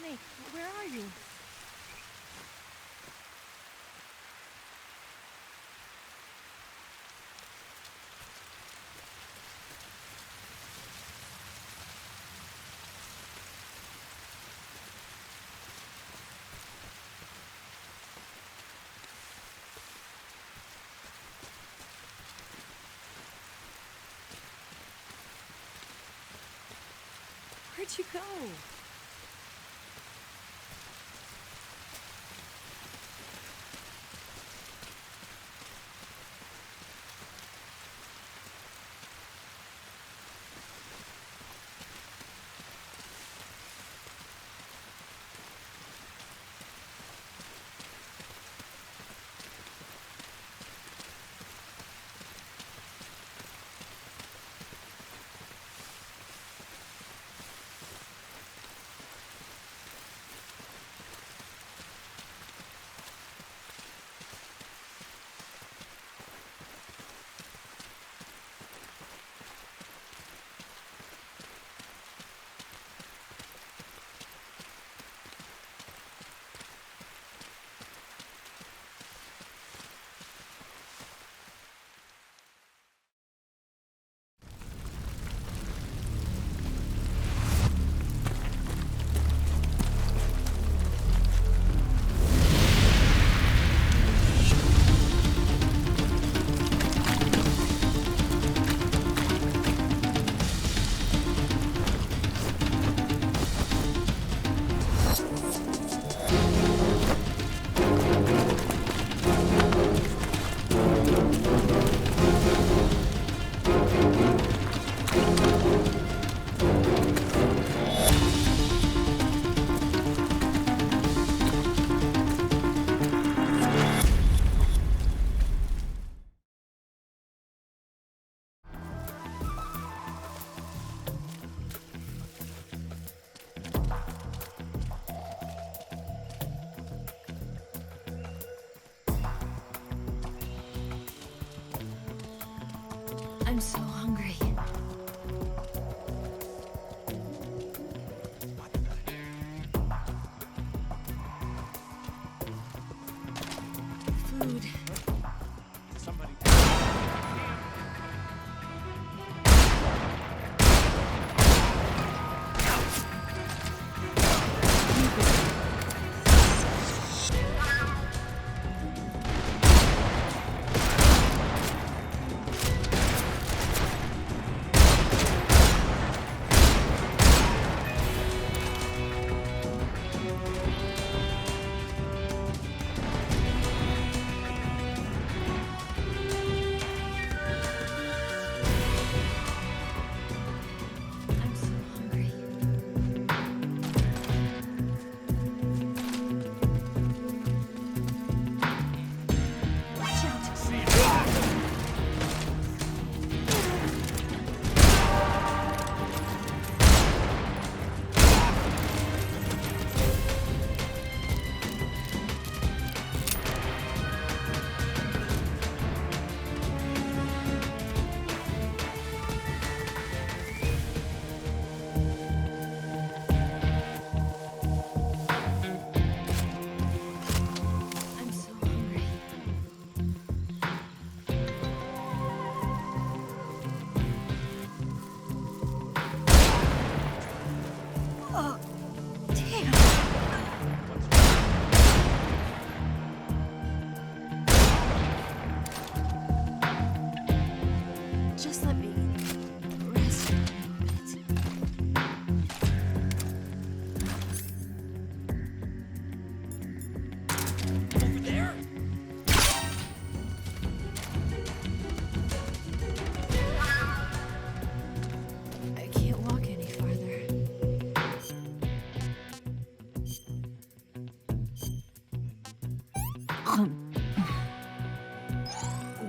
Snake, where are you? Where'd you go? I'm so hungry. Food. Somebody. I'm so hungry. Watch out! I'm so hungry. Oh, damn. Just let me rest a little bit. Over there? I can't walk any farther.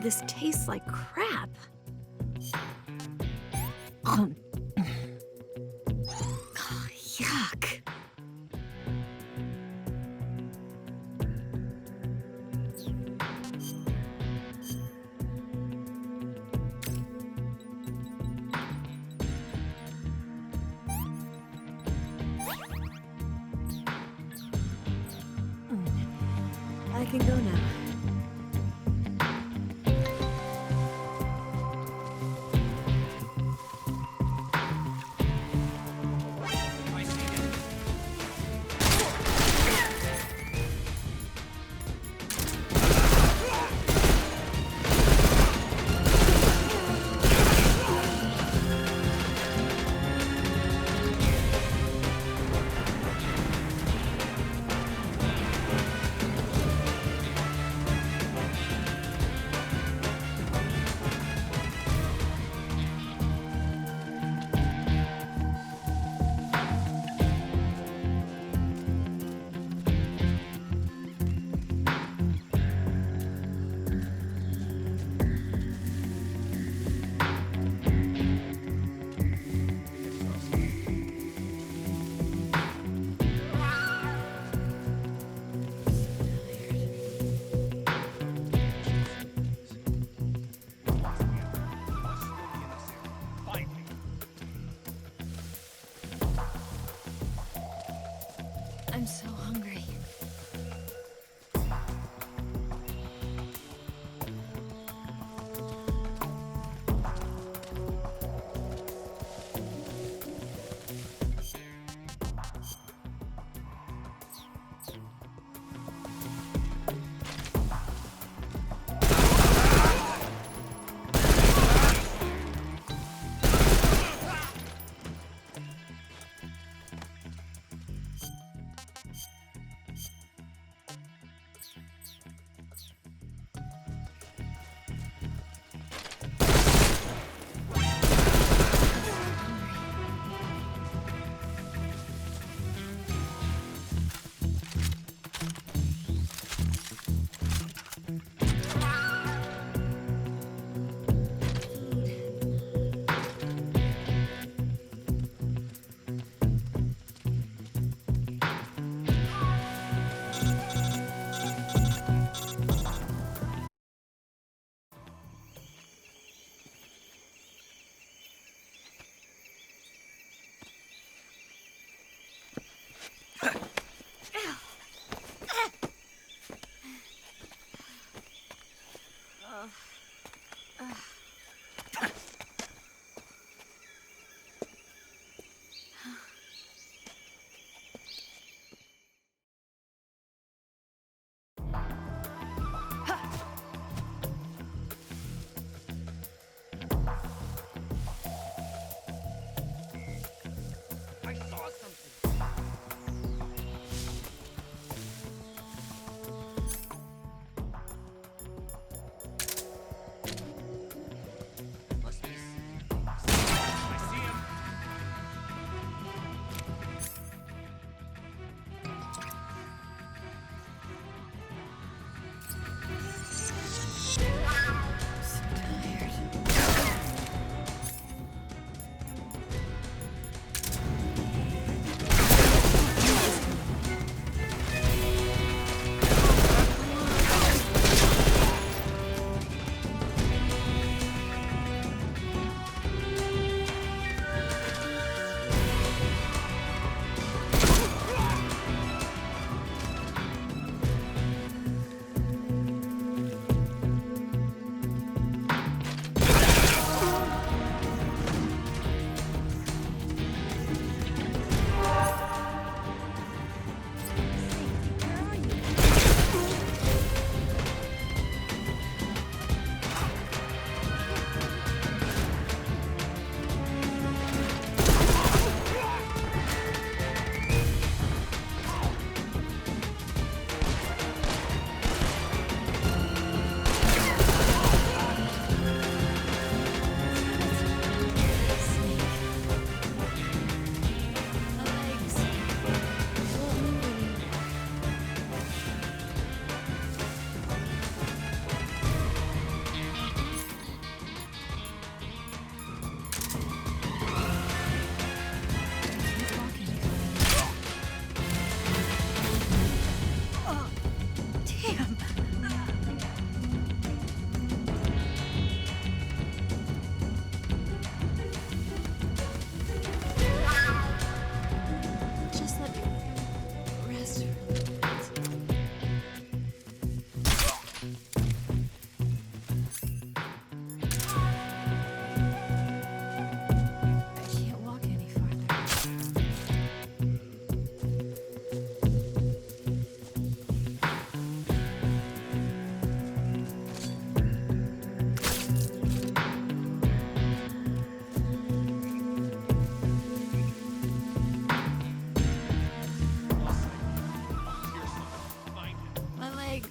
This tastes like crap. Yuck. I can go now. I see it. Finally. I'm so hungry.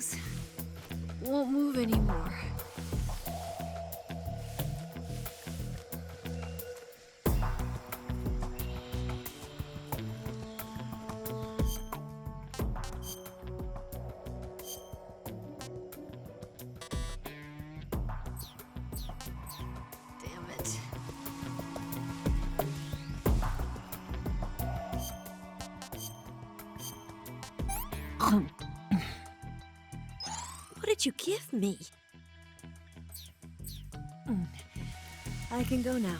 legs won't move anymore. Damn it. What did you give me? I can go now.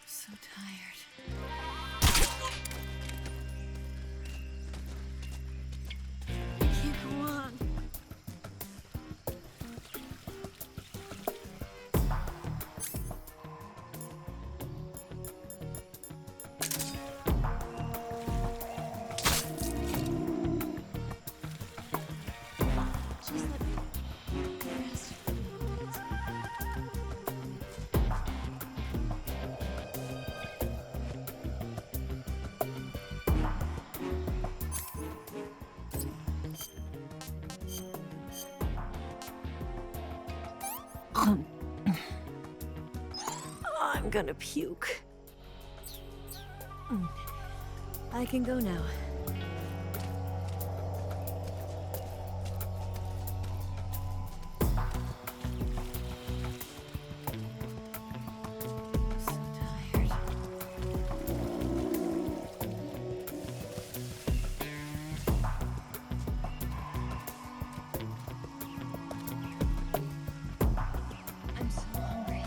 So tired. I can't go on. Just let me rest for a moment. I'm gonna puke. I can go now. So tired. I'm so hungry.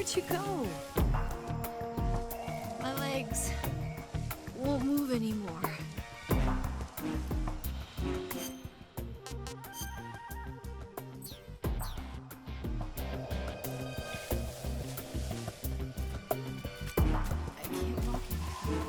Where'd you go? My legs won't move anymore. I can't walk anymore.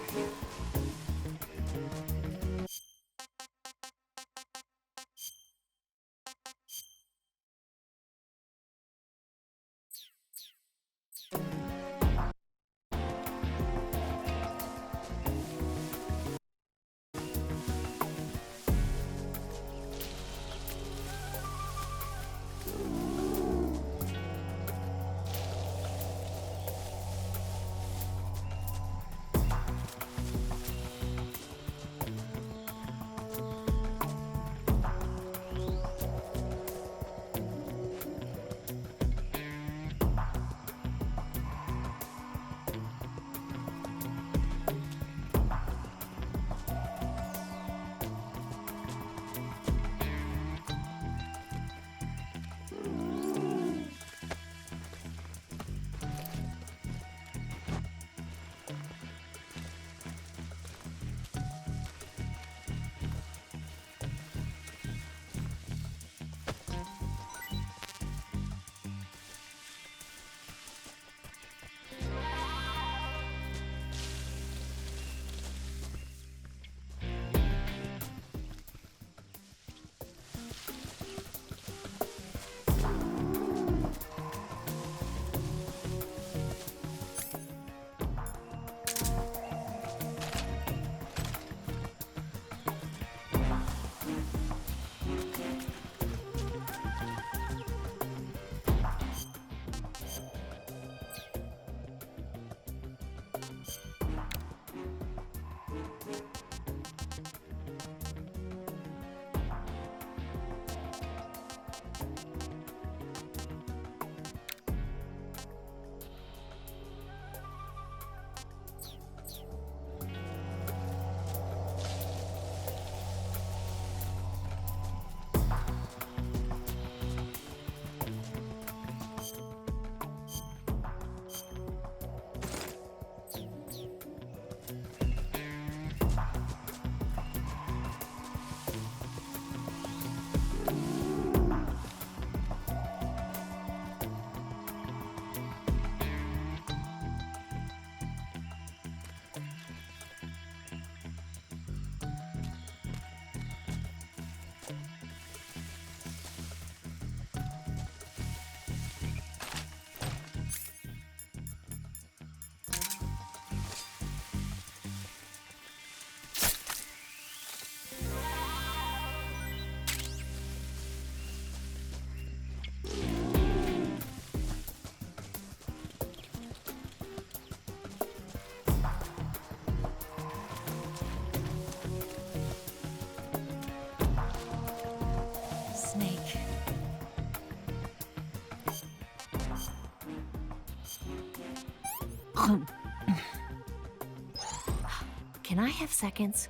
Can I have seconds?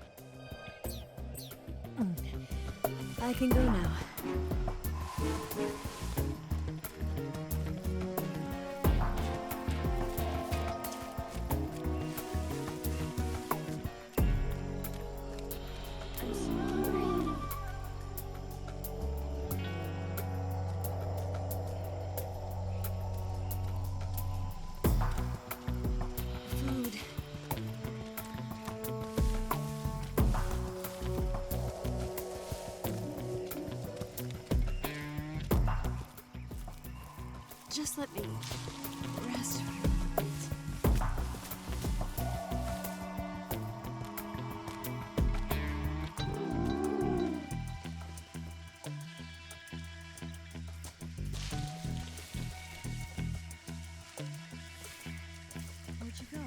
I can go now. Food. Just let me rest for a moment. Where'd you go?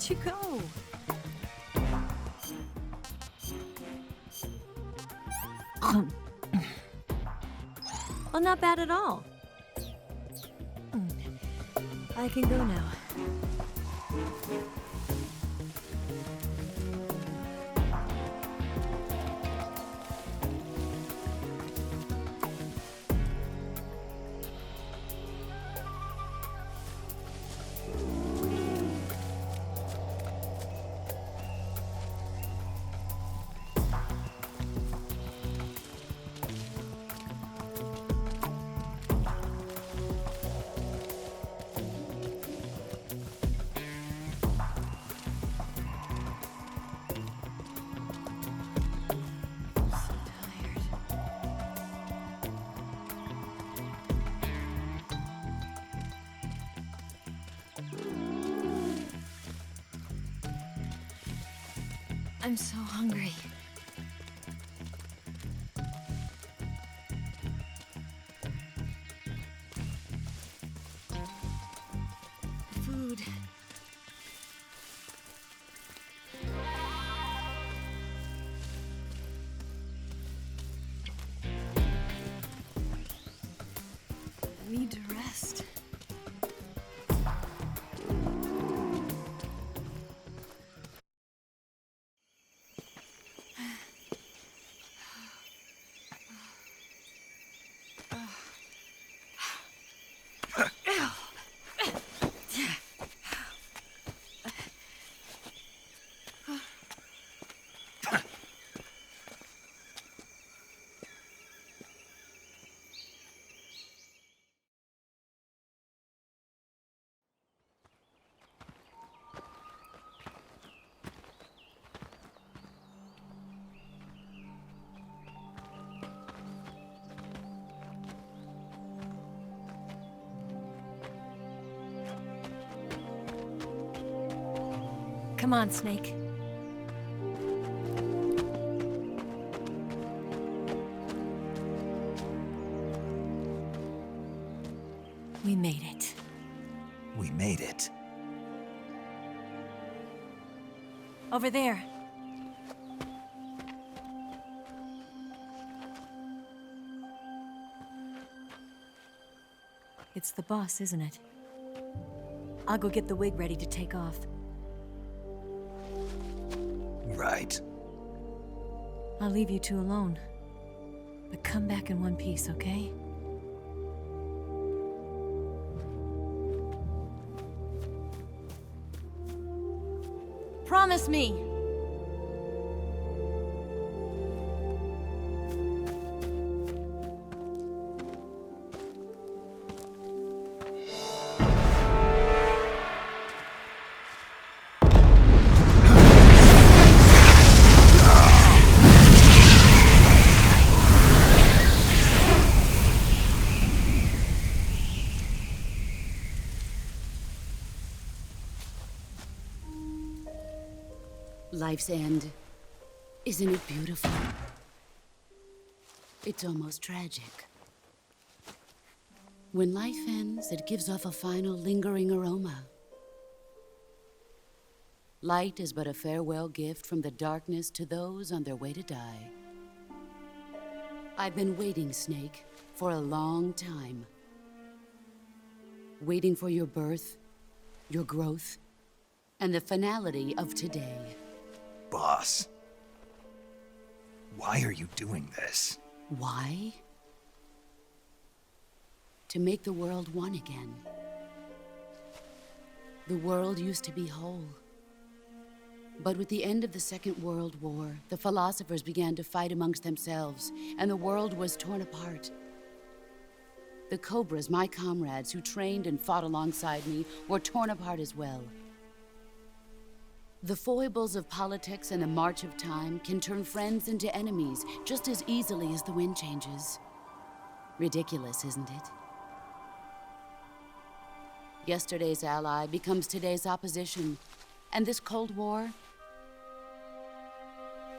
Where'd you go? Well, not bad at all. I can go now. I'm so hungry. Food. I need to rest. Come on, Snake. We made it. We made it. Over there. It's the boss, isn't it? I'll go get the wig ready to take off. Right. I'll leave you two alone. But come back in one piece, okay? Promise me! Life's end. Isn't it beautiful? It's almost tragic. When life ends, it gives off a final lingering aroma. Light is but a farewell gift from the darkness to those on their way to die. I've been waiting, Snake, for a long time. Waiting for your birth, your growth, and the finality of today. Boss. Why are you doing this? Why? To make the world one again. The world used to be whole. But with the end of the Second World War, the philosophers began to fight amongst themselves, and the world was torn apart. The Cobras, my comrades who trained and fought alongside me, were torn apart as well. The foibles of politics and the march of time can turn friends into enemies just as easily as the wind changes. Ridiculous, isn't it? Yesterday's ally becomes today's opposition, and this Cold War?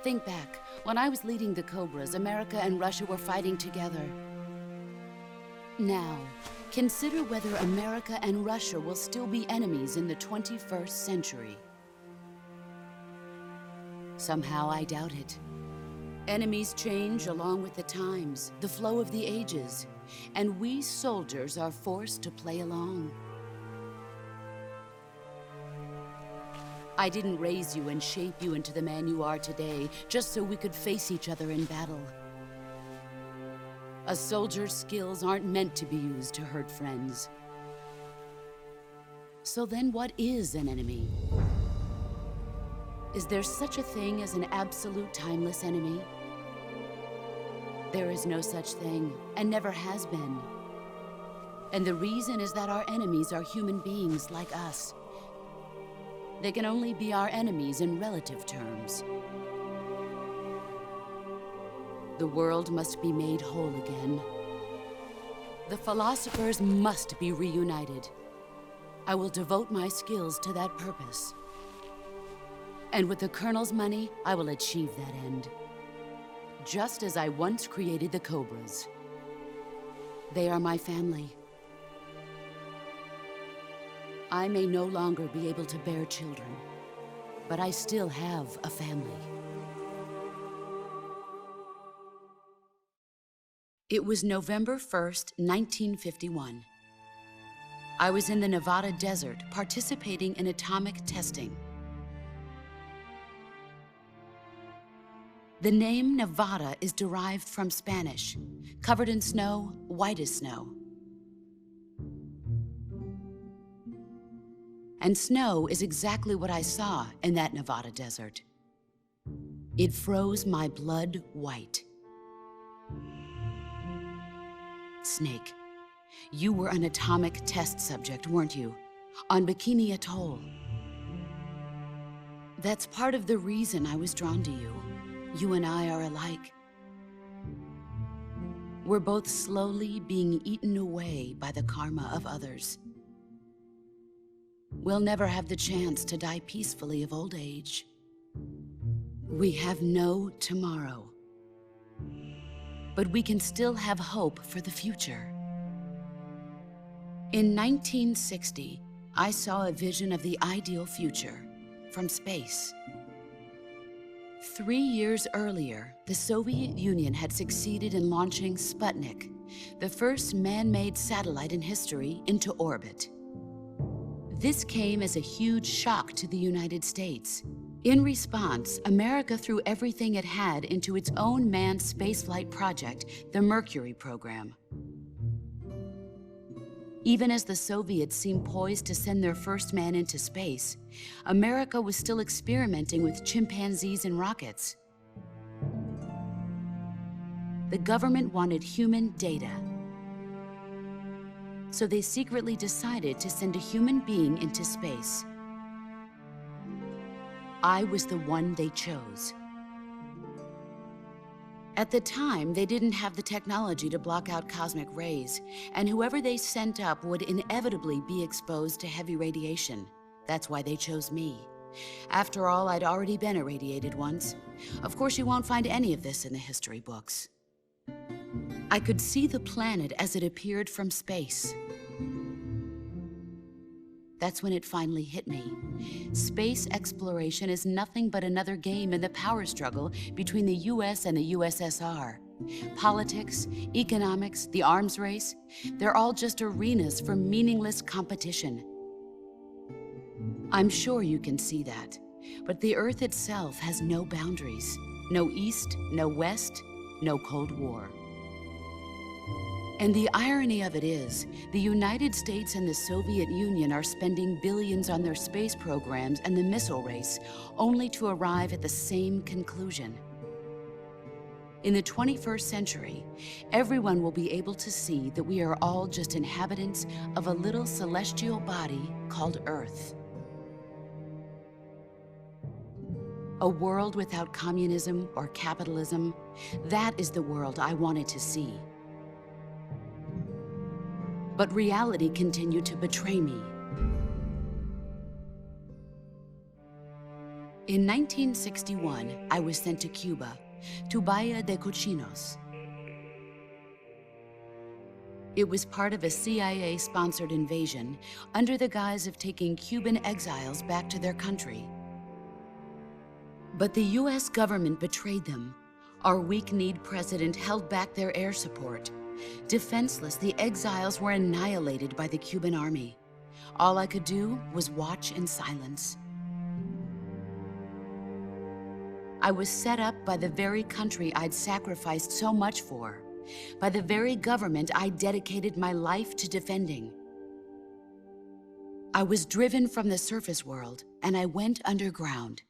Think back. When I was leading the Cobras, America and Russia were fighting together. Now, consider whether America and Russia will still be enemies in the 21st century. Somehow I doubt it. Enemies change along with the times, the flow of the ages, and we soldiers are forced to play along. I didn't raise you and shape you into the man you are today just so we could face each other in battle. A soldier's skills aren't meant to be used to hurt friends. So then what is an enemy? Is there such a thing as an absolute timeless enemy? There is no such thing, and never has been. And the reason is that our enemies are human beings like us. They can only be our enemies in relative terms. The world must be made whole again. The philosophers must be reunited. I will devote my skills to that purpose. And with the Colonel's money, I will achieve that end. Just as I once created the Cobras. They are my family. I may no longer be able to bear children, but I still have a family. It was November 1st, 1951. I was in the Nevada desert participating in atomic testing. The name Nevada is derived from Spanish, covered in snow, white as snow. And snow is exactly what I saw in that Nevada desert. It froze my blood white. Snake, you were an atomic test subject, weren't you? On Bikini Atoll. That's part of the reason I was drawn to you. You and I are alike. We're both slowly being eaten away by the karma of others. We'll never have the chance to die peacefully of old age. We have no tomorrow. But we can still have hope for the future. In 1960, I saw a vision of the ideal future from space. 3 years earlier, the Soviet Union had succeeded in launching Sputnik, the first man-made satellite in history, into orbit. This came as a huge shock to the United States. In response, America threw everything it had into its own manned spaceflight project, the Mercury program. Even as the Soviets seemed poised to send their first man into space, America was still experimenting with chimpanzees and rockets. The government wanted human data. So they secretly decided to send a human being into space. I was the one they chose. At the time, they didn't have the technology to block out cosmic rays, and whoever they sent up would inevitably be exposed to heavy radiation. That's why they chose me. After all, I'd already been irradiated once. Of course, you won't find any of this in the history books. I could see the planet as it appeared from space. That's when it finally hit me. Space exploration is nothing but another game in the power struggle between the US and the USSR. Politics, economics, the arms race, they're all just arenas for meaningless competition. I'm sure you can see that, but the Earth itself has no boundaries. No East, no West, no Cold War. And the irony of it is, the United States and the Soviet Union are spending billions on their space programs and the missile race, only to arrive at the same conclusion. In the 21st century, everyone will be able to see that we are all just inhabitants of a little celestial body called Earth. A world without communism or capitalism, that is the world I wanted to see. But reality continued to betray me. In 1961, I was sent to Cuba, to Bahia de Cochinos. It was part of a CIA-sponsored invasion under the guise of taking Cuban exiles back to their country. But the US government betrayed them. Our weak-kneed president held back their air support. Defenseless, the exiles were annihilated by the Cuban army. All I could do was watch in silence. I was set up by the very country I'd sacrificed so much for, by the very government I dedicated my life to defending. I was driven from the surface world, and I went underground.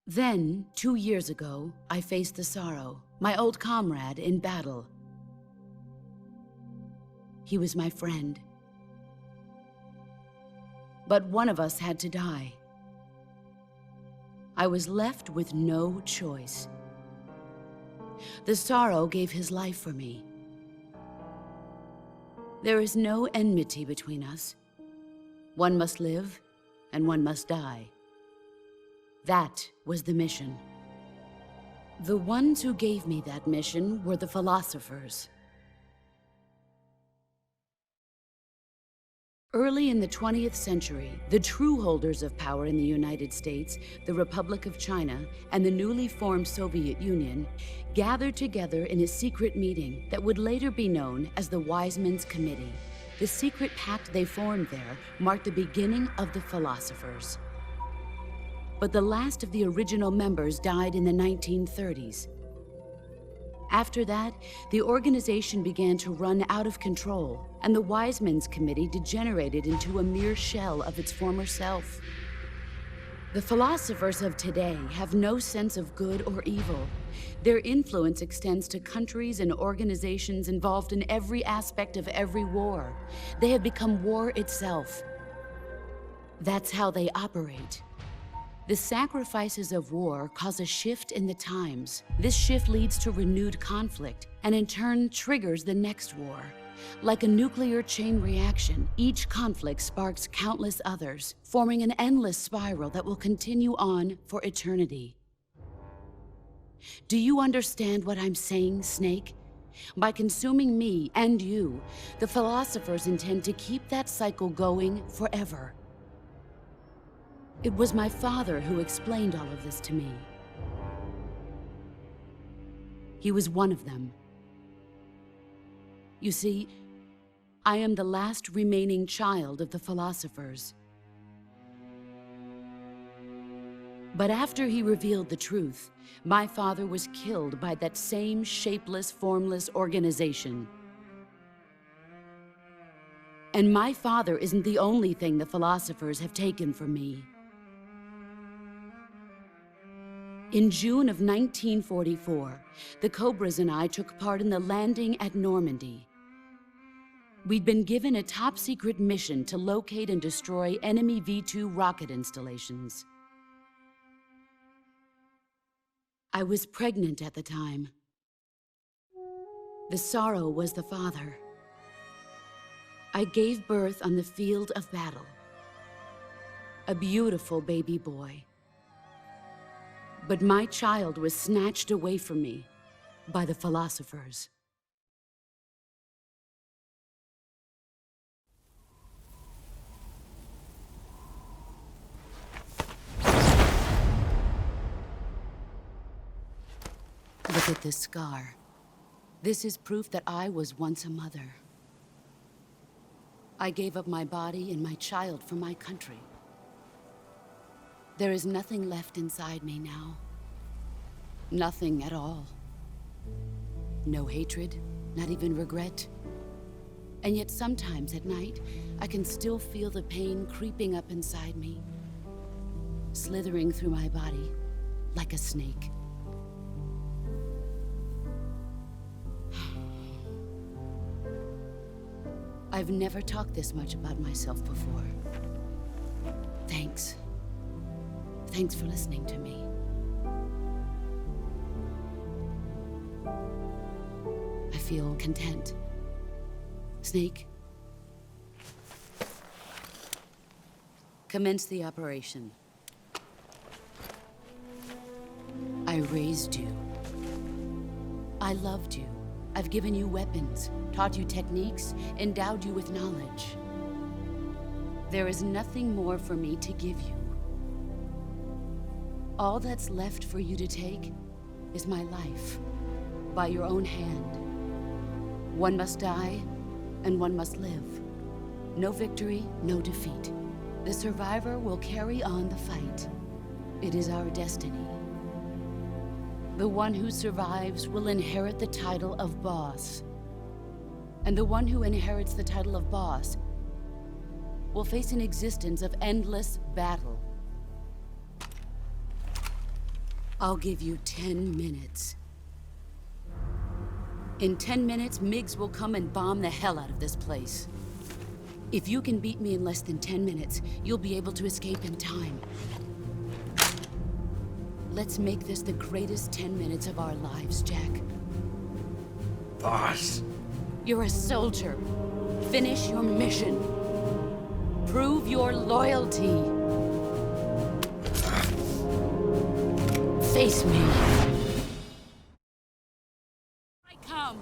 Then, 2 years ago, I faced the Sorrow, my old comrade in battle. He was my friend. But one of us had to die. I was left with no choice. The Sorrow gave his life for me. There is no enmity between us. One must live, and one must die. That was the mission. The ones who gave me that mission were the philosophers. Early in the 20th century, the true holders of power in the United States, the Republic of China, and the newly formed Soviet Union gathered together in a secret meeting that would later be known as the Wise Men's Committee. The secret pact they formed there marked the beginning of the philosophers. But the last of the original members died in the 1930s. After that, the organization began to run out of control, and the Wise Men's Committee degenerated into a mere shell of its former self. The philosophers of today have no sense of good or evil. Their influence extends to countries and organizations involved in every aspect of every war. They have become war itself. That's how they operate. The sacrifices of war cause a shift in the times. This shift leads to renewed conflict, and in turn triggers the next war. Like a nuclear chain reaction, each conflict sparks countless others, forming an endless spiral that will continue on for eternity. Do you understand what I'm saying, Snake? By consuming me and you, the philosophers intend to keep that cycle going forever. It was my father who explained all of this to me. He was one of them. You see, I am the last remaining child of the philosophers. But after he revealed the truth, my father was killed by that same shapeless, formless organization. And my father isn't the only thing the philosophers have taken from me. In June of 1944, the Cobras and I took part in the landing at Normandy. We'd been given a top-secret mission to locate and destroy enemy V-2 rocket installations. I was pregnant at the time. The Sorrow was the father. I gave birth on the field of battle. A beautiful baby boy. But my child was snatched away from me by the philosophers. Look at this scar. This is proof that I was once a mother. I gave up my body and my child for my country. There is nothing left inside me now. Nothing at all. No hatred, not even regret. And yet sometimes at night, I can still feel the pain creeping up inside me, slithering through my body like a snake. I've never talked this much about myself before. Thanks. Thanks for listening to me. I feel content. Snake, commence the operation. I raised you. I loved you. I've given you weapons, taught you techniques, endowed you with knowledge. There is nothing more for me to give you. All that's left for you to take is my life, by your own hand. One must die, and one must live. No victory, no defeat. The survivor will carry on the fight. It is our destiny. The one who survives will inherit the title of boss. And the one who inherits the title of boss will face an existence of endless battle. I'll give you 10 minutes. In 10 minutes, MiGs will come and bomb the hell out of this place. If you can beat me in less than 10 minutes, you'll be able to escape in time. Let's make this the greatest 10 minutes of our lives, Jack. Boss. You're a soldier. Finish your mission. Prove your loyalty. Face me. I come.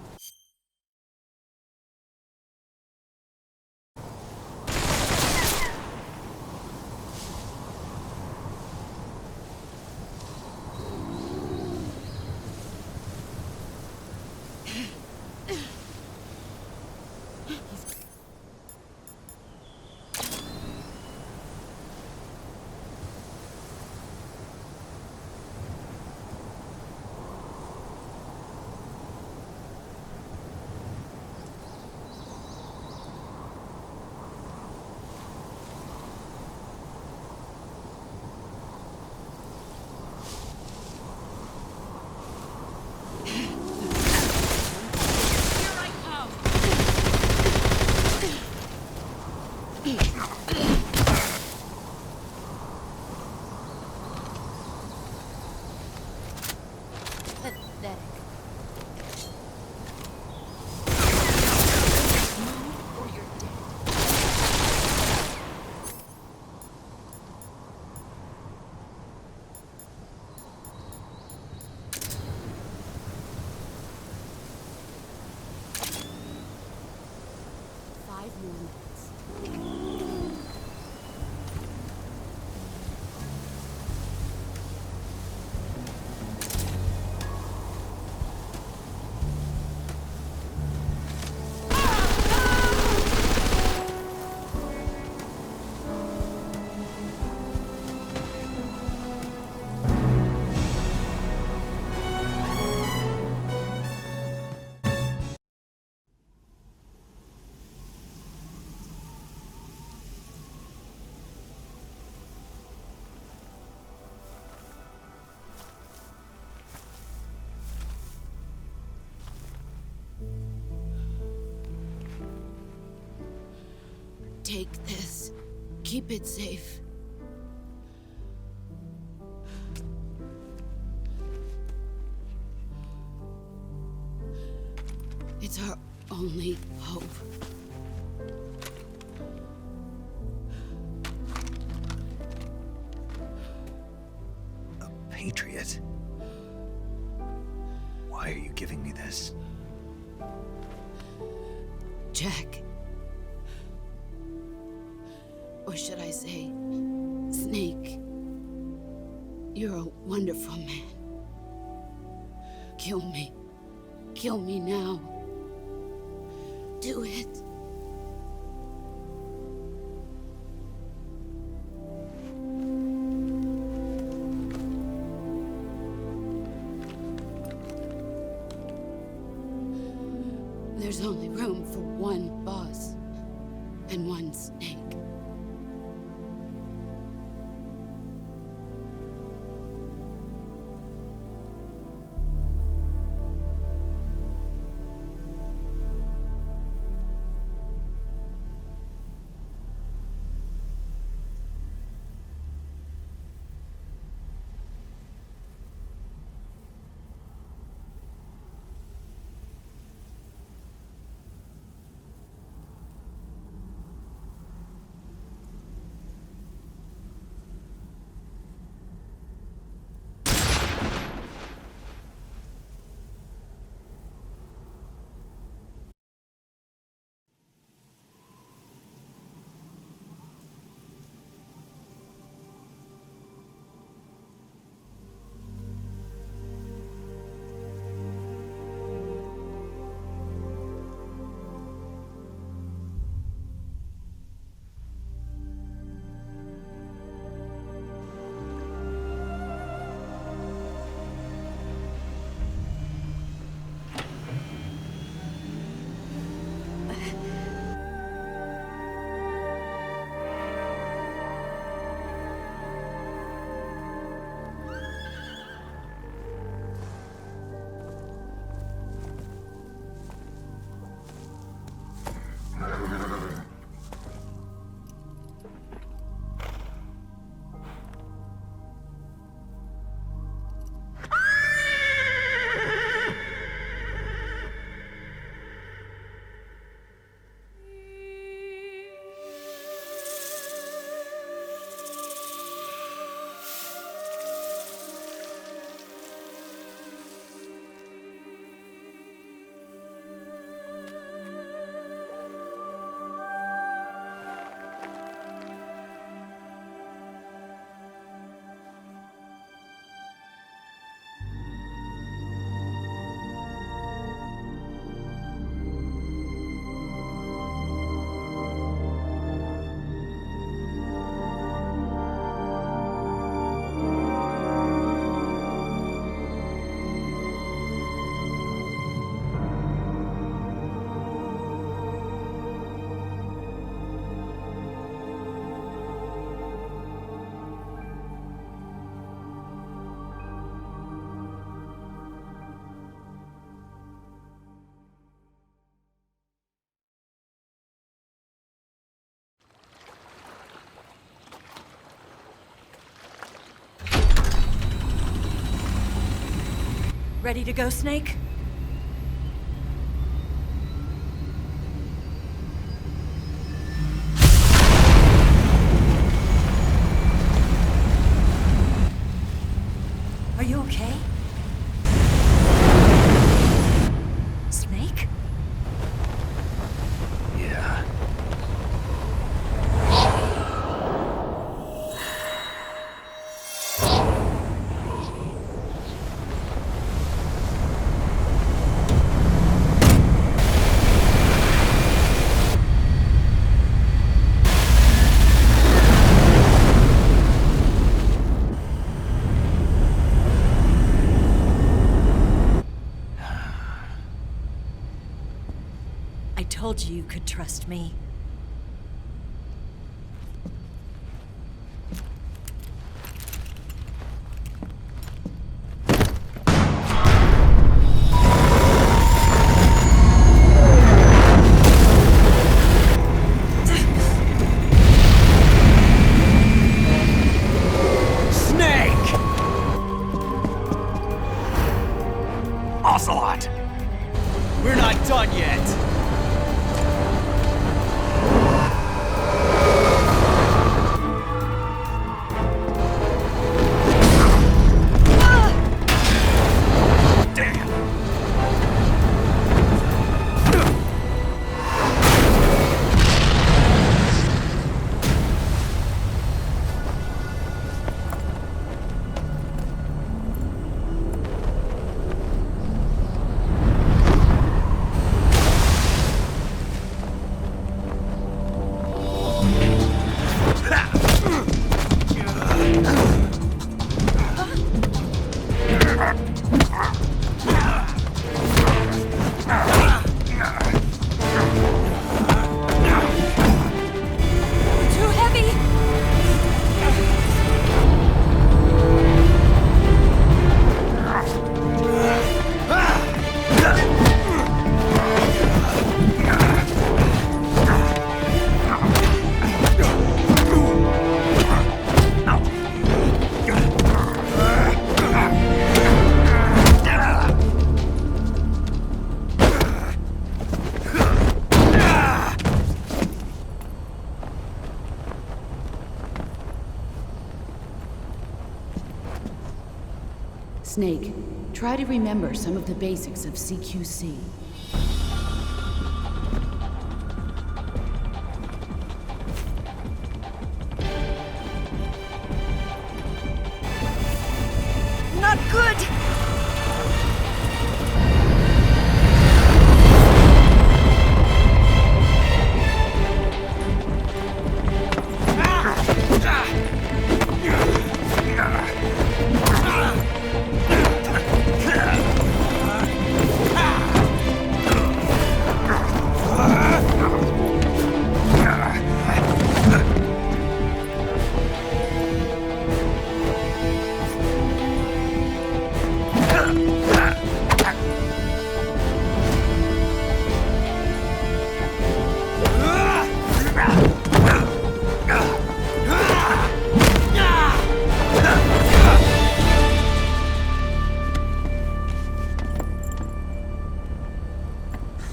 Take this. Keep it safe. It's our only hope. A patriot? Why are you giving me this? Jack. Or should I say, Snake. You're a wonderful man. Kill me. Kill me now. Do it. There's only room for one boss and one snake. Ready to go, Snake? Are you okay? Snake? Yeah. I told you you could trust me. Snake! Ocelot! We're not done yet. Too heavy! Snake, try to remember some of the basics of CQC. Not good!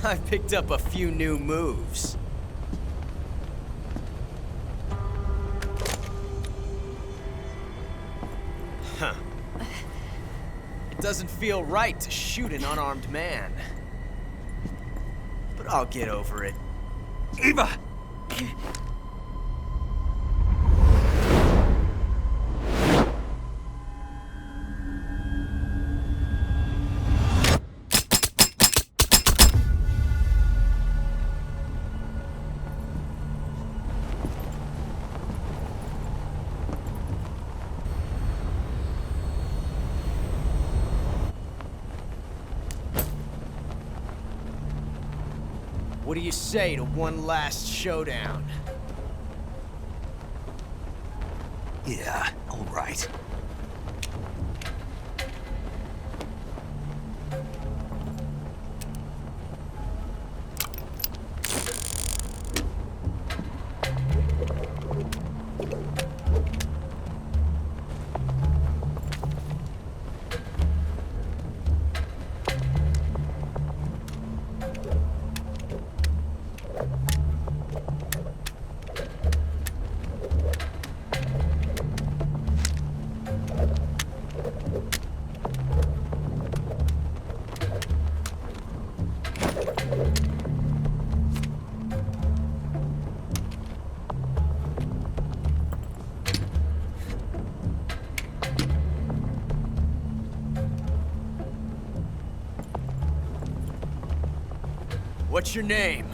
I picked up a few new moves. Huh. It doesn't feel right to shoot an unarmed man. But I'll get over it. Eva! What do you say to one last showdown? Yeah, all right. What's your name?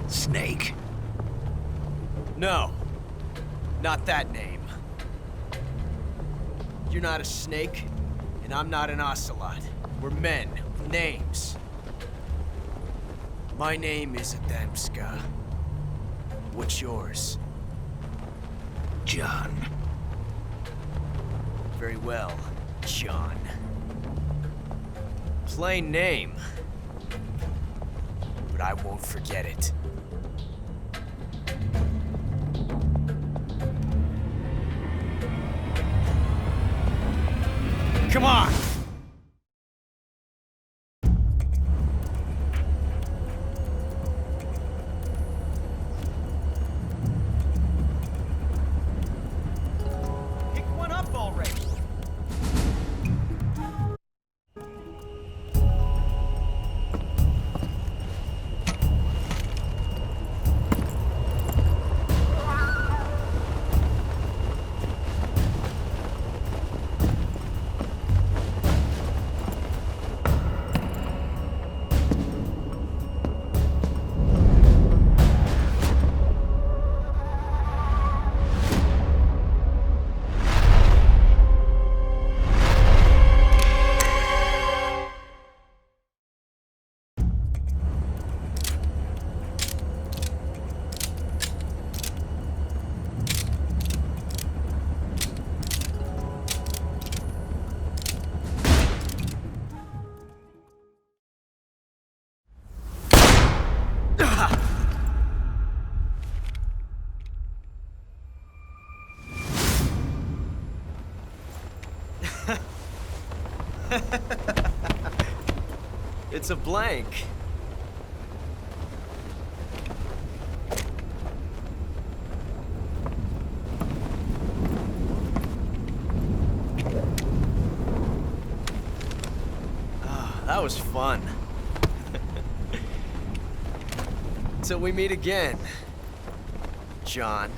Snake. No. Not that name. You're not a snake, and I'm not an ocelot. We're men with names. My name is Adamska. What's yours? John. Very well, John. Plain name. But I won't forget it. Come on! Pick one up already! It's a blank. That was fun. Till we meet again, John.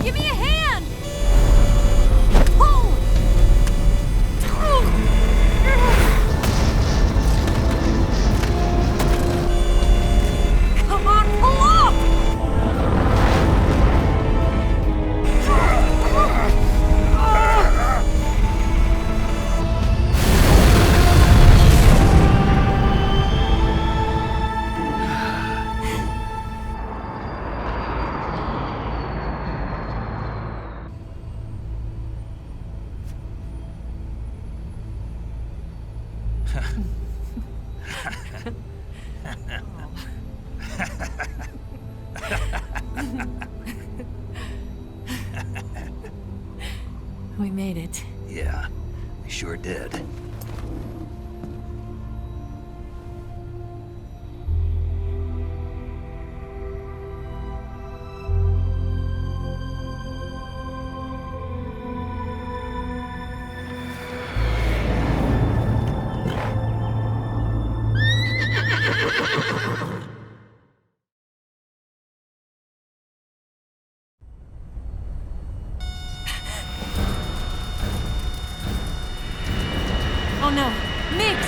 Give me a hand! Pull! Come on, pull up! We made it. Yeah, we sure did. Oh no, Mix!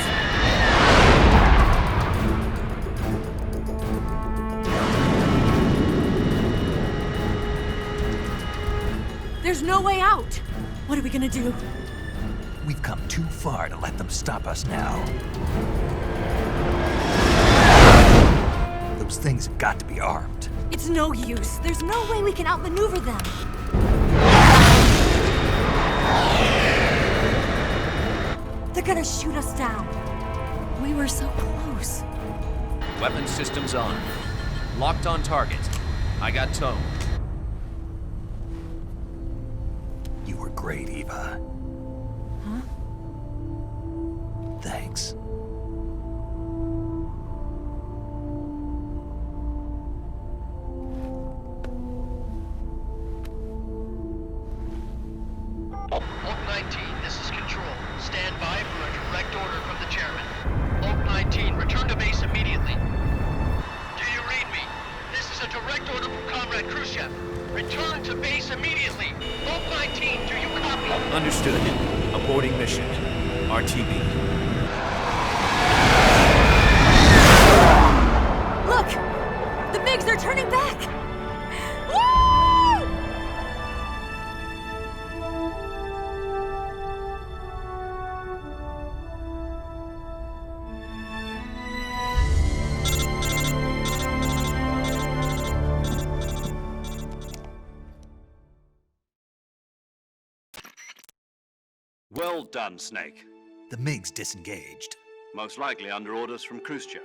There's no way out! What are we gonna do? We've come too far to let them stop us now. Those things have got to be armed. It's no use. There's no way we can outmaneuver them. They're gonna shoot us down. We were so close. Weapon systems on. Locked on target. I got towed. You were great, Eva. Huh? Thanks. mission. RTB. Look! The MiGs are turning back! Woo! Well done, Snake. The MiGs disengaged. Most likely under orders from Khrushchev.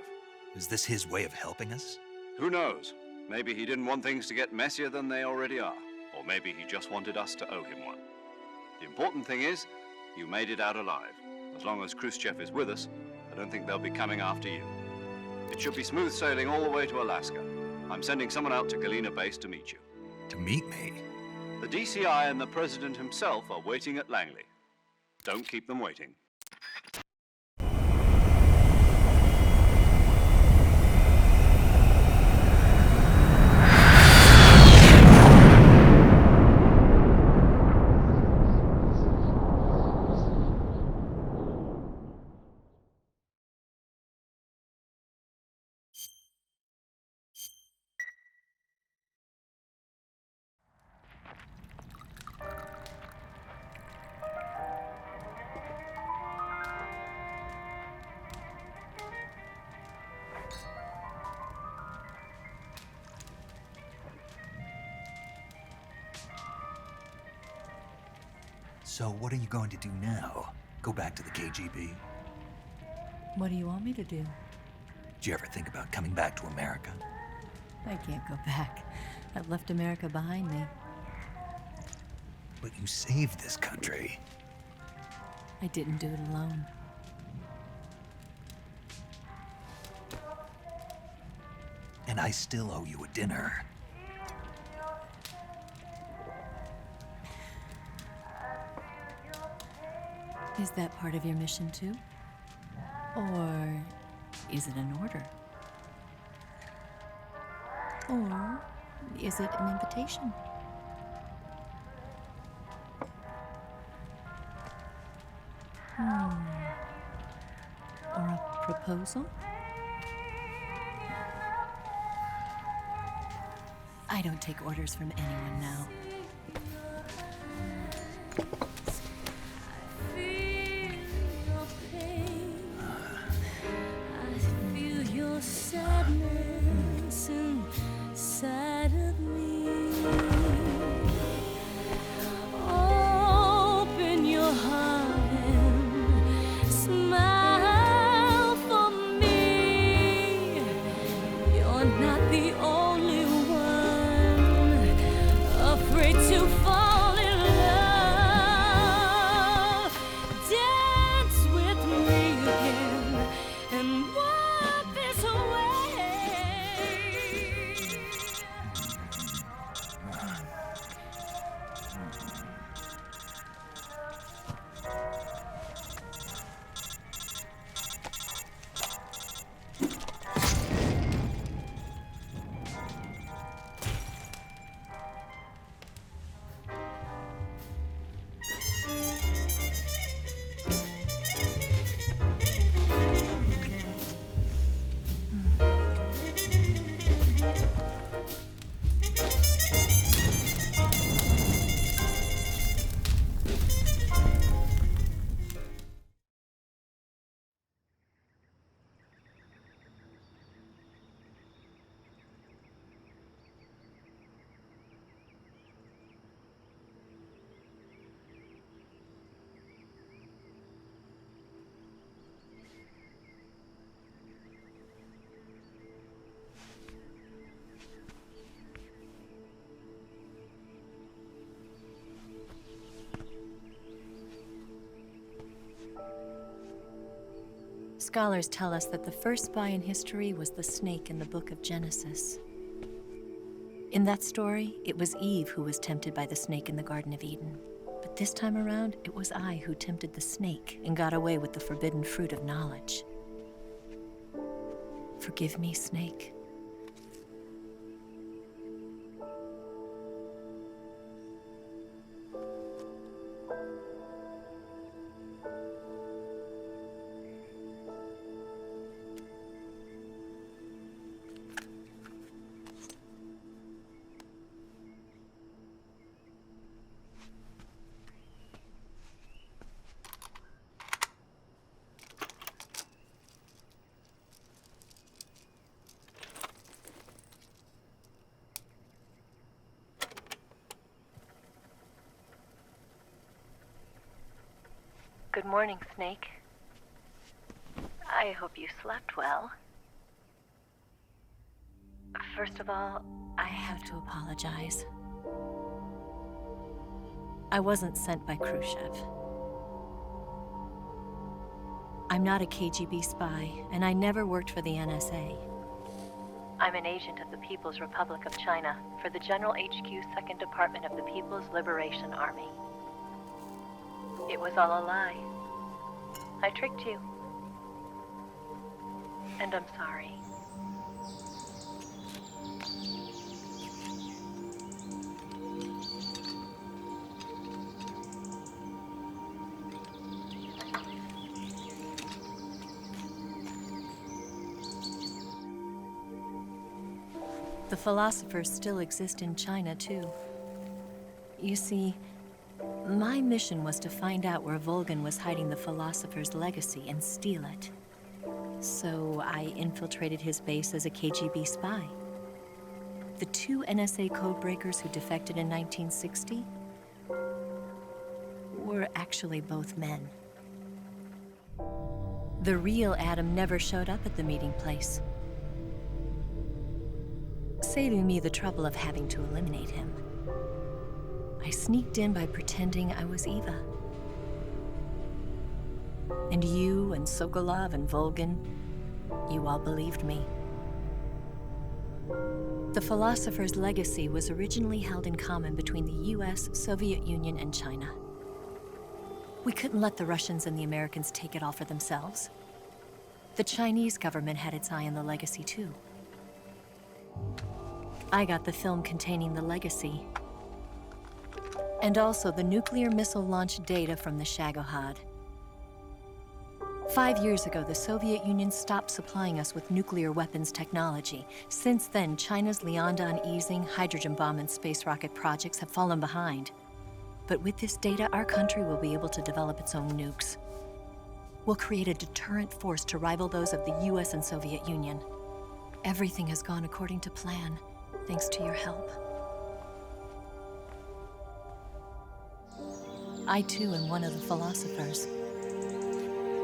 Is this his way of helping us? Who knows? Maybe he didn't want things to get messier than they already are. Or maybe he just wanted us to owe him one. The important thing is, you made it out alive. As long as Khrushchev is with us, I don't think they'll be coming after you. It should be smooth sailing all the way to Alaska. I'm sending someone out to Galena Base to meet you. To meet me? The DCI and the President himself are waiting at Langley. Don't keep them waiting. So what are you going to do now? Go back to the KGB? What do you want me to do? Did you ever think about coming back to America? I can't go back. I've left America behind me. But you saved this country. I didn't do it alone. And I still owe you a dinner. Is that part of your mission too? Or is it an order? Or is it an invitation? Or a proposal? I don't take orders from anyone now. Sadness inside of me. Open your heart and smile for me. You're not the only one afraid to fall in love. Dance with me again and walk this way. Scholars tell us that the first spy in history was the snake in the book of Genesis. In that story, it was Eve who was tempted by the snake in the Garden of Eden. But this time around, it was I who tempted the snake and got away with the forbidden fruit of knowledge. Forgive me, snake. Good morning, Snake. I hope you slept well. First of all, I have to apologize. I wasn't sent by Khrushchev. I'm not a KGB spy, and I never worked for the NSA. I'm an agent of the People's Republic of China for the General HQ 2nd Department of the People's Liberation Army. It was all a lie. I tricked you. And I'm sorry. The philosophers still exist in China, too. You see, my mission was to find out where Volgan was hiding the philosopher's legacy and steal it. So I infiltrated his base as a KGB spy. The 2 NSA codebreakers who defected in 1960 were actually both men. The real Adam never showed up at the meeting place, saving me the trouble of having to eliminate him. I sneaked in by pretending I was Eva. And you and Sokolov and Volgan, you all believed me. The philosopher's legacy was originally held in common between the US, Soviet Union, and China. We couldn't let the Russians and the Americans take it all for themselves. The Chinese government had its eye on the legacy, too. I got the film containing the legacy, and also the nuclear missile launch data from the Shagohod. 5 years ago, the Soviet Union stopped supplying us with nuclear weapons technology. Since then, China's Liaodong easing, hydrogen bomb, and space rocket projects have fallen behind. But with this data, our country will be able to develop its own nukes. We'll create a deterrent force to rival those of the US and Soviet Union. Everything has gone according to plan, thanks to your help. I too am one of the philosophers.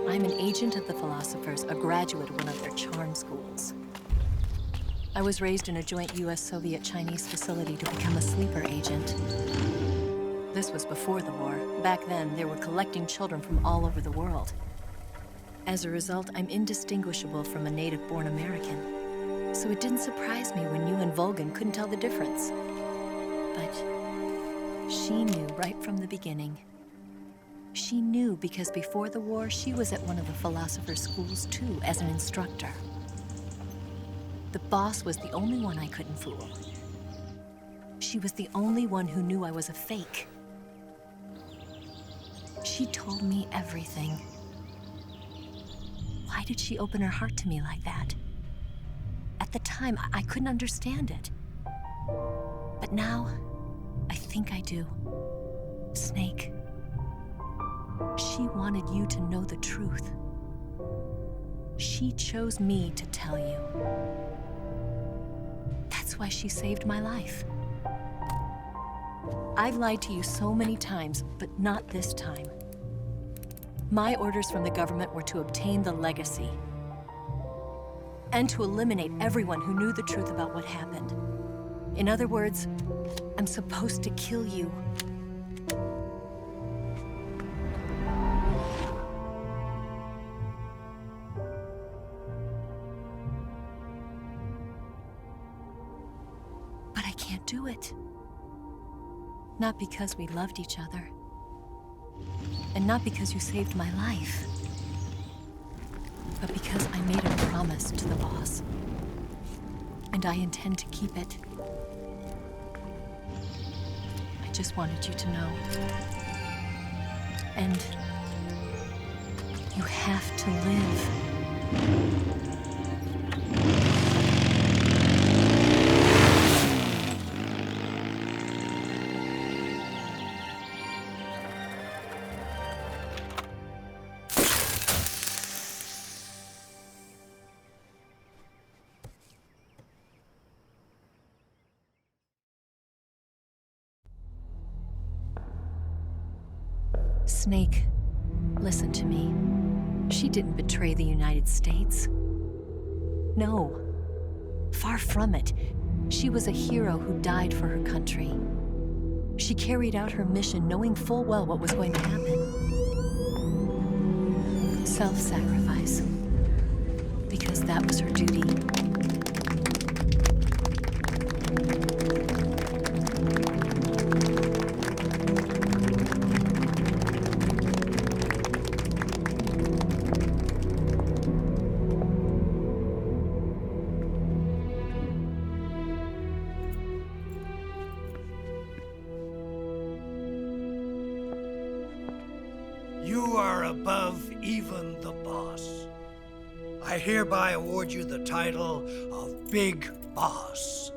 I'm an agent of the philosophers, a graduate of one of their charm schools. I was raised in a joint US-Soviet-Chinese facility to become a sleeper agent. This was before the war. Back then, they were collecting children from all over the world. As a result, I'm indistinguishable from a native-born American. So it didn't surprise me when you and Volgan couldn't tell the difference. But she knew right from the beginning. She knew because before the war, she was at one of the philosopher's schools too, as an instructor. The boss was the only one I couldn't fool. She was the only one who knew I was a fake. She told me everything. Why did she open her heart to me like that? At the time, I couldn't understand it. But now, I think I do. Snake. She wanted you to know the truth. She chose me to tell you. That's why she saved my life. I've lied to you so many times, but not this time. My orders from the government were to obtain the legacy and to eliminate everyone who knew the truth about what happened. In other words, I'm supposed to kill you. But I can't do it. Not because we loved each other. And not because you saved my life. But because I made a promise to the boss. And I intend to keep it. I just wanted you to know. And you have to live. Snake, Listen to me. She didn't betray the United States. No. Far from it. She was a hero who died for her country. She carried out her mission knowing full well what was going to happen. Self-sacrifice. Because that was her duty. You are above even the boss. I hereby award you the title of Big Boss.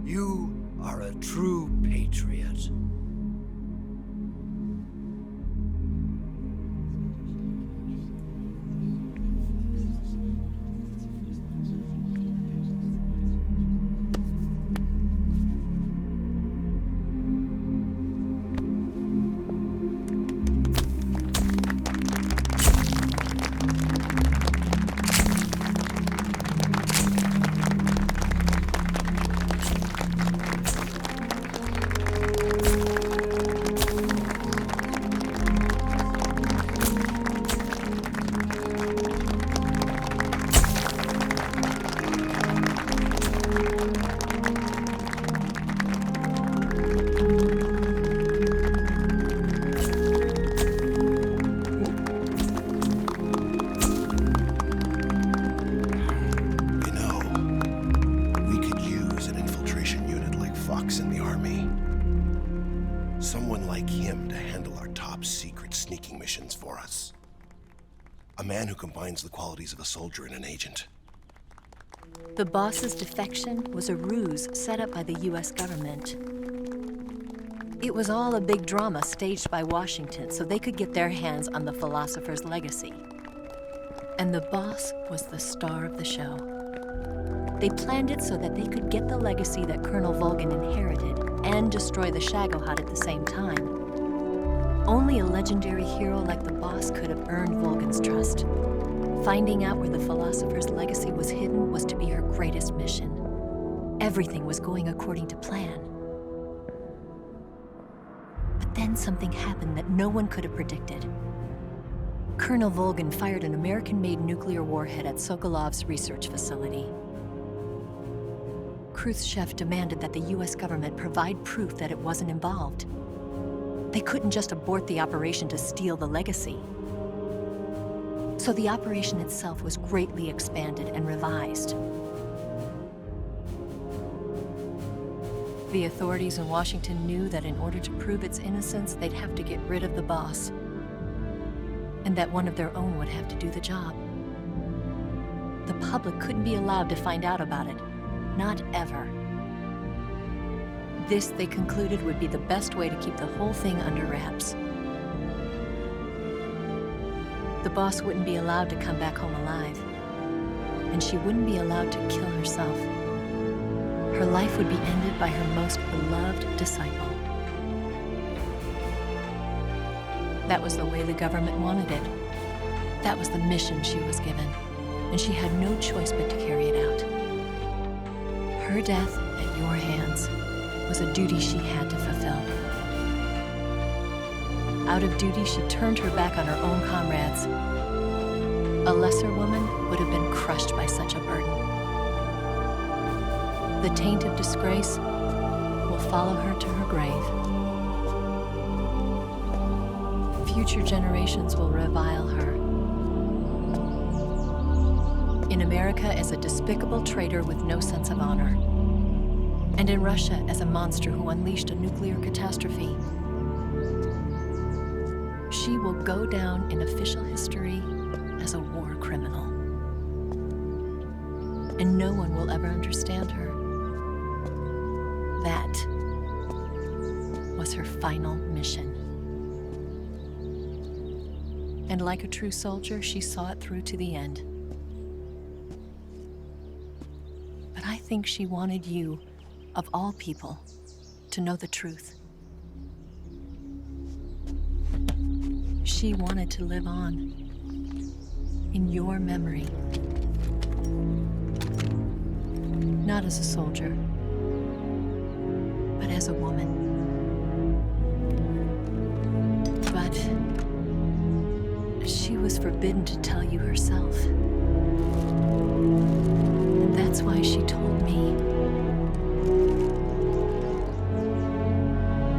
You are a true patriot. Someone like him to handle our top secret sneaking missions for us. A man who combines the qualities of a soldier and an agent. The boss's defection was a ruse set up by the US government. It was all a big drama staged by Washington so they could get their hands on the philosopher's legacy. And the boss was the star of the show. They planned it so that they could get the legacy that Colonel Volgin inherited and destroy the Shagohod at the same time. Only a legendary hero like the boss could have earned Volgin's trust. Finding out where the philosopher's legacy was hidden was to be her greatest mission. Everything was going according to plan. But then something happened that no one could have predicted. Colonel Volgin fired an American-made nuclear warhead at Sokolov's research facility. Khrushchev demanded that the US government provide proof that it wasn't involved. They couldn't just abort the operation to steal the legacy. So the operation itself was greatly expanded and revised. The authorities in Washington knew that in order to prove its innocence, they'd have to get rid of the boss, and that one of their own would have to do the job. The public couldn't be allowed to find out about it. Not ever. This, they concluded, would be the best way to keep the whole thing under wraps. The boss wouldn't be allowed to come back home alive, and she wouldn't be allowed to kill herself. Her life would be ended by her most beloved disciple. That was the way the government wanted it. That was the mission she was given, and she had no choice but to carry it out. Her death at your hands was a duty she had to fulfill. Out of duty, she turned her back on her own comrades. A lesser woman would have been crushed by such a burden. The taint of disgrace will follow her to her grave. Future generations will revile her. In America as a despicable traitor with no sense of honor. And in Russia as a monster who unleashed a nuclear catastrophe. She will go down in official history as a war criminal. And no one will ever understand her. That was her final mission. And like a true soldier, she saw it through to the end. But I think she wanted you of all people, to know the truth. She wanted to live on, in your memory. Not as a soldier, but as a woman. But she was forbidden to tell you herself. And that's why she told me.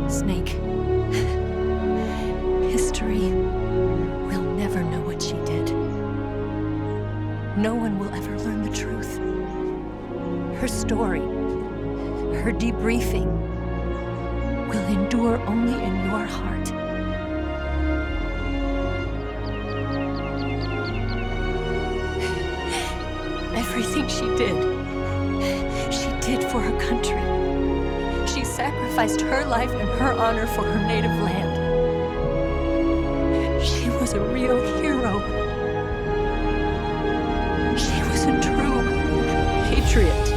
Snake, history will never know what she did. No one will ever learn the truth. Her story, her debriefing, will endure only in your heart. Everything she did for her country. She sacrificed her life and her honor for her native land. She was a real hero. She was a true patriot.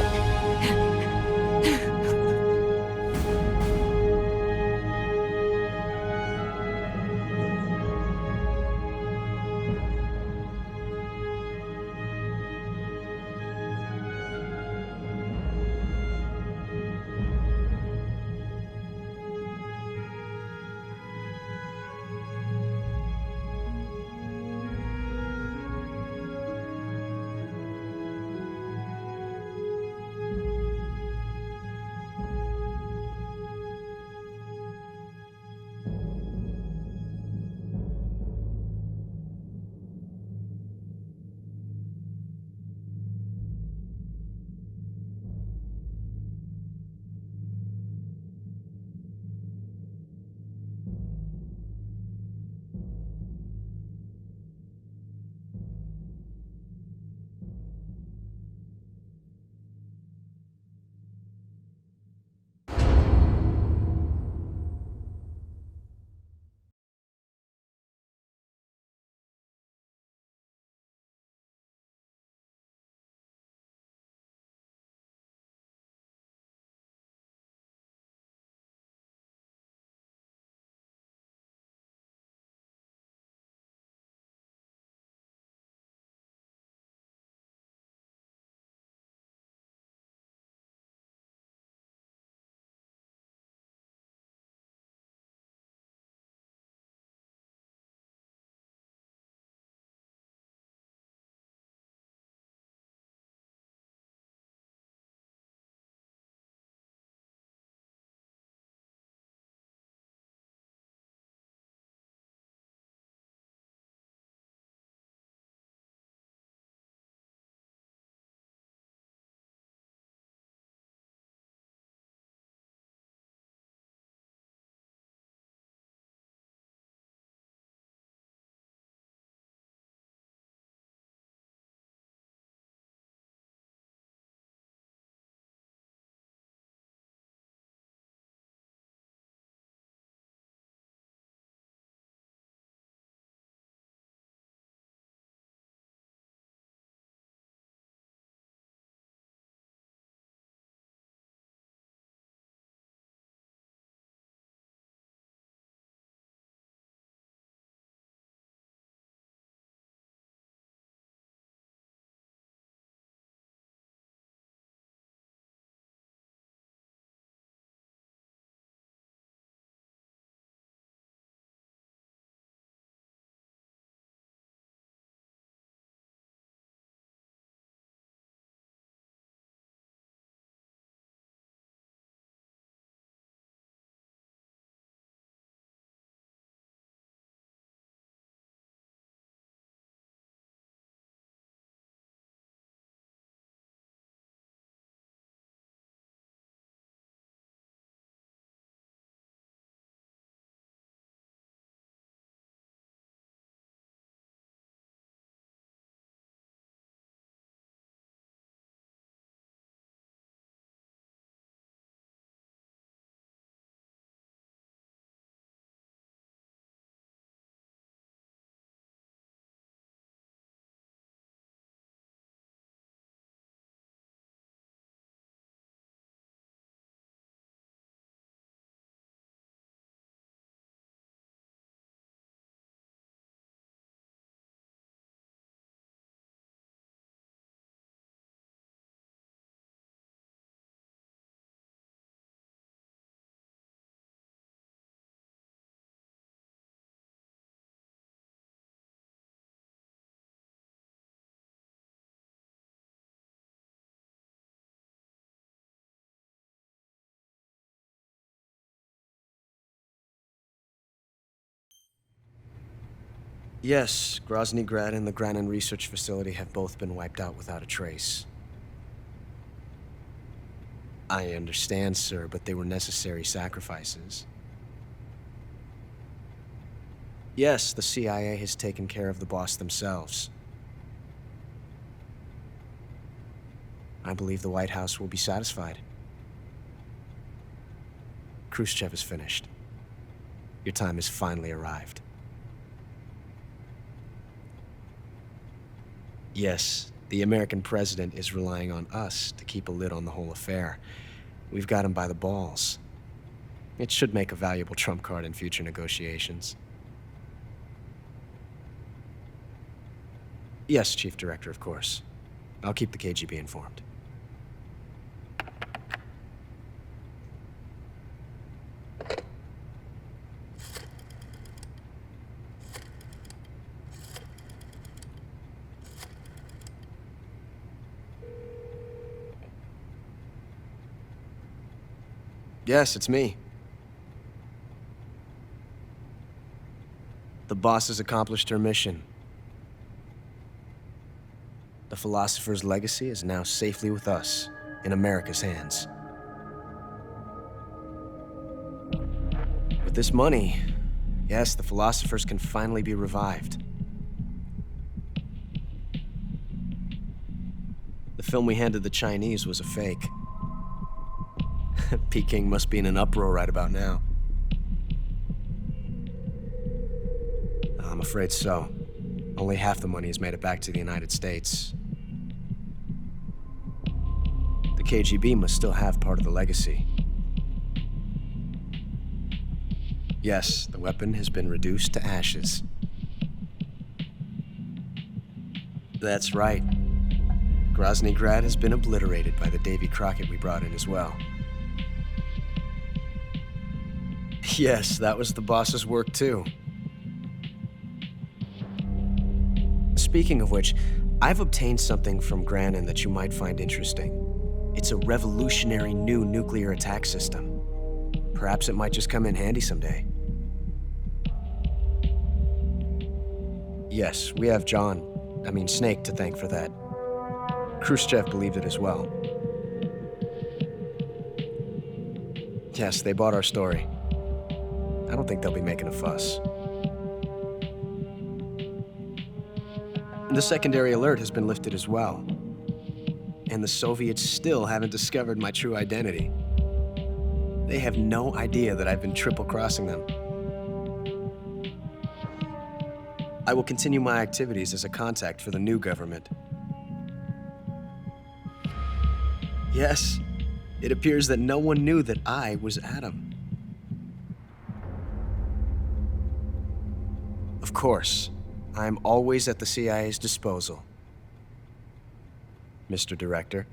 Yes, Grozny Grad and the Granin Research Facility have both been wiped out without a trace. I understand, sir, but they were necessary sacrifices. Yes, the CIA has taken care of the boss themselves. I believe the White House will be satisfied. Khrushchev is finished. Your time has finally arrived. Yes, the American president is relying on us to keep a lid on the whole affair. We've got him by the balls. It should make a valuable trump card in future negotiations. Yes, Chief Director, of course. I'll keep the KGB informed. Yes, it's me. The boss has accomplished her mission. The philosopher's legacy is now safely with us, in America's hands. With this money, yes, the philosophers can finally be revived. The film we handed the Chinese was a fake. Peking must be in an uproar right about now. I'm afraid so. Only half the money has made it back to the United States. The KGB must still have part of the legacy. Yes, the weapon has been reduced to ashes. That's right. Grozny Grad has been obliterated by the Davy Crockett we brought in as well. Yes, that was the boss's work too. Speaking of which, I've obtained something from Granin that you might find interesting. It's a revolutionary new nuclear attack system. Perhaps it might just come in handy someday. Yes, we have Snake to thank for that. Khrushchev believed it as well. Yes, they bought our story. I don't think they'll be making a fuss. The secondary alert has been lifted as well. And the Soviets still haven't discovered my true identity. They have no idea that I've been triple-crossing them. I will continue my activities as a contact for the new government. Yes, it appears that no one knew that I was Adam. Of course, I'm always at the CIA's disposal, Mr. Director.